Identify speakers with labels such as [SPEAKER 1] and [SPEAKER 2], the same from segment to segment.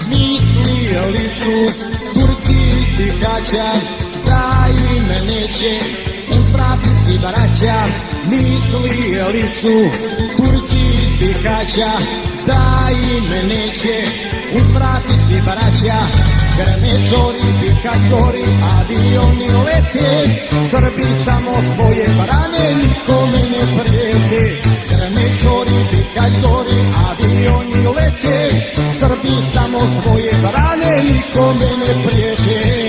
[SPEAKER 1] Mislili su Turci iz Bihaća da im neće uzvratiti braća. Mislili su Turci iz Bihaća da im neće uzvratiti braća. Grme čori, Bihać gori, avioni lete, Srbi samo svoje brane, nikome ne prijete. Grme čori, Bihać gori, avioni lete, Srbi samo svoje brane, nikome ne prijete.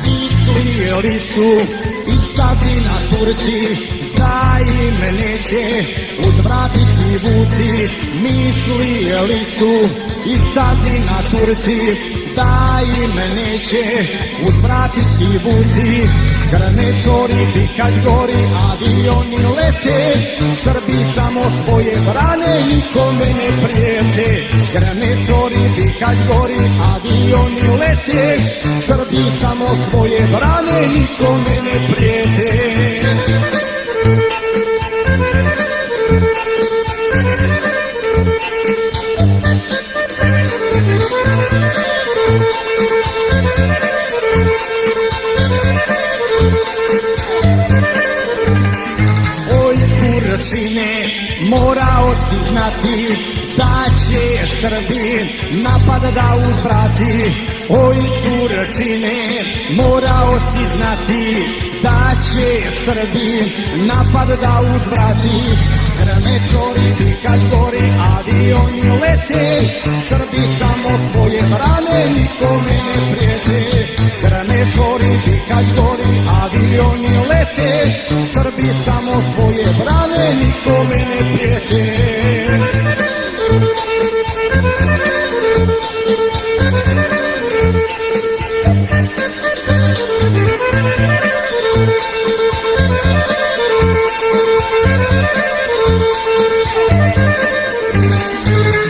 [SPEAKER 1] Mislili su iz Cazina Turci da im neće uzvratiti vuci. Mislili su iz Cazina Turci da im neće uzvratiti vuci. Grme čori, Bihać gori, avioni lete, Srbi samo svoje brane, nikome ne prijete. Grme čori, Bihać gori, avioni lete, Srbi samo svoje brane, nikome ne prijete. Turčine, morao si znati da će Srbi napad da uzvrati. Oj Turčine, morao si znati da će Srbi napad da uzvrati. Grme čori, Bihać gori, avioni lete, Srbi samo svoje brane, nikome ne prijete. Grme čori, Bihać gori, avioni lete, Srbi samo svoje brane, nikome ne prijete.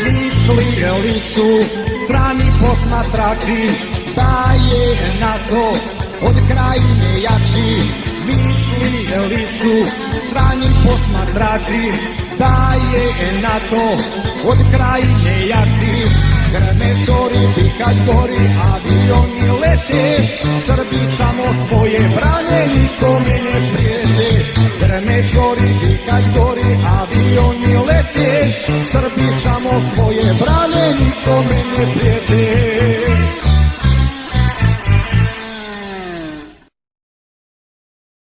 [SPEAKER 1] Mislili su strani posmatrači da je NATO od Krajine jači. Mislili su strani posmatrači da je NATO od Krajine jači. Grme čori, Bihać gori, avioni lete, Srbi samo svoje brane, nikome ne prijete. Grme čori, Bihać gori, avioni lete, Srbi samo svoje brane, nikome ne prijete.